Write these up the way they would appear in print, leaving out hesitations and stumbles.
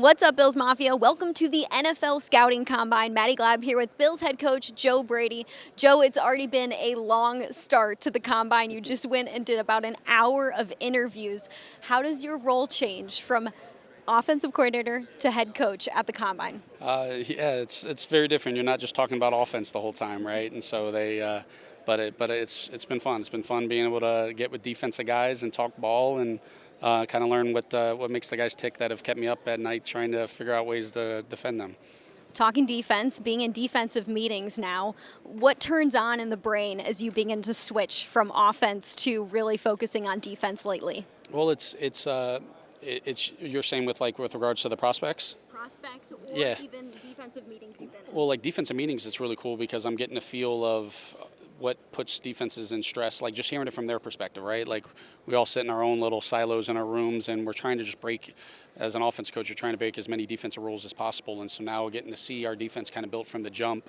What's up, Bills Mafia? Welcome to the NFL Scouting Combine. Maddy Glab here with Bills head coach Joe Brady. Joe, it's already been a long start to the Combine. You just went and did about an hour of interviews. How does your role change from offensive coordinator to head coach at the Combine? Yeah, it's very different. You're not just talking about offense the whole time, right? And so it's been fun. It's been fun being able to get with defensive guys and talk ball and kind of learn what makes the guys tick that have kept me up at night trying to figure out ways to defend them. Talking defense, being in defensive meetings now, what turns on in the brain as you begin to switch from offense to really focusing on defense lately? Well, it's you're saying with regards to the prospects. Prospects or Yeah. even defensive meetings you've been in? Well, like defensive meetings, it's really cool because I'm getting a feel of what puts defenses in stress, like just hearing it from their perspective, right? Like we all sit in our own little silos in our rooms and we're trying to just break, as an offense coach, you're trying to break as many defensive rules as possible. And so now getting to see our defense kind of built from the jump,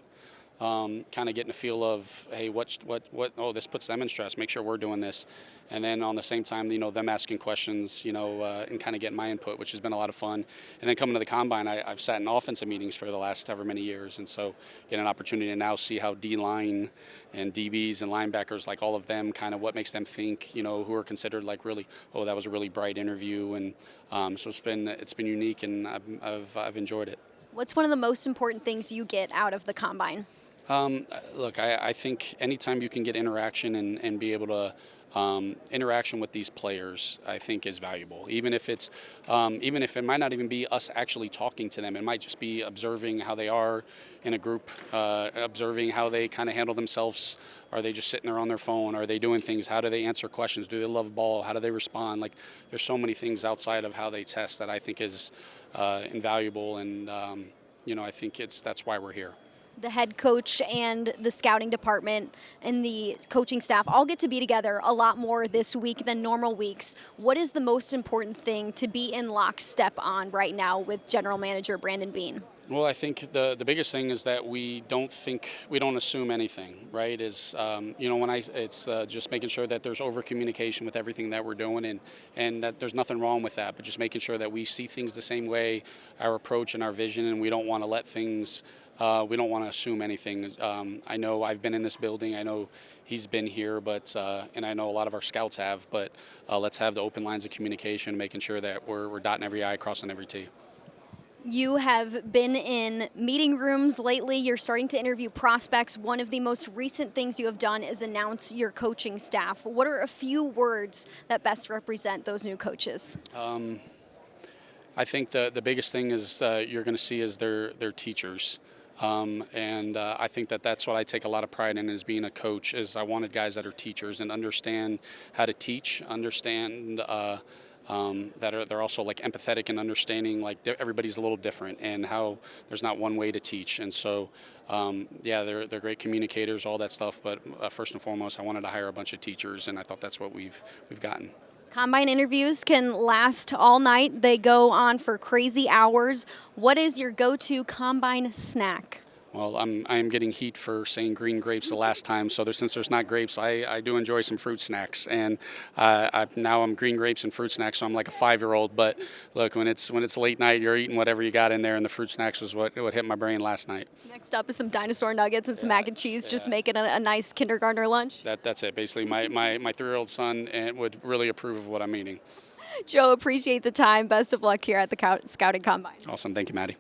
kind of getting a feel of, hey, this puts them in stress, make sure we're doing this. And then on the same time, them asking questions, and kind of getting my input, which has been a lot of fun. And then coming to the Combine, I've sat in offensive meetings for the last however many years. And so getting an opportunity to now see how D-line and DBs and linebackers, like all of them, kind of what makes them think, who are considered like really, oh, that was a really bright interview. And so it's been unique, and I've enjoyed it. What's one of the most important things you get out of the Combine? Look, I think anytime you can get interaction and be able to interaction with these players, I think is valuable. Even if it might not even be us actually talking to them, it might just be observing how they are in a group, observing how they kind of handle themselves. Are they just sitting there on their phone? Are they doing things? How do they answer questions? Do they love ball? How do they respond? Like, there's so many things outside of how they test that I think is invaluable, and I think that's why we're here. The head coach and the scouting department and the coaching staff all get to be together a lot more this week than normal weeks. What is the most important thing to be in lockstep on right now with General Manager Brandon Beane? Well, I think the biggest thing is that we don't assume anything, right? It's just making sure that there's over communication with everything that we're doing, and that there's nothing wrong with that, but just making sure that we see things the same way, our approach and our vision, and we don't want to let things. We don't want to assume anything. I know I've been in this building. I know he's been here, and I know a lot of our scouts have. But let's have the open lines of communication, making sure that we're dotting every I, crossing every T. You have been in meeting rooms lately. You're starting to interview prospects. One of the most recent things you have done is announce your coaching staff. What are a few words that best represent those new coaches? I think the biggest thing is you're going to see is their teachers. I think that's what I take a lot of pride in as being a coach. Is I wanted guys that are teachers and understand how to teach, understand that they're also like empathetic and understanding like everybody's a little different and how there's not one way to teach. And so they're great communicators, all that stuff. But first and foremost, I wanted to hire a bunch of teachers, and I thought that's what we've gotten. Combine interviews can last all night. They go on for crazy hours. What is your go-to Combine snack? Well, I'm getting heat for saying green grapes the last time. So since there's not grapes, I do enjoy some fruit snacks, and now I'm green grapes and fruit snacks. So I'm like a 5-year-old. But look, when it's late night, you're eating whatever you got in there, and the fruit snacks was what hit my brain last night. Next up is some dinosaur nuggets and some mac and cheese. Just make it a nice kindergartner lunch. That's it. Basically, my 3-year-old son would really approve of what I'm eating. Joe, appreciate the time. Best of luck here at the Scouting Combine. Awesome. Thank you, Maddy.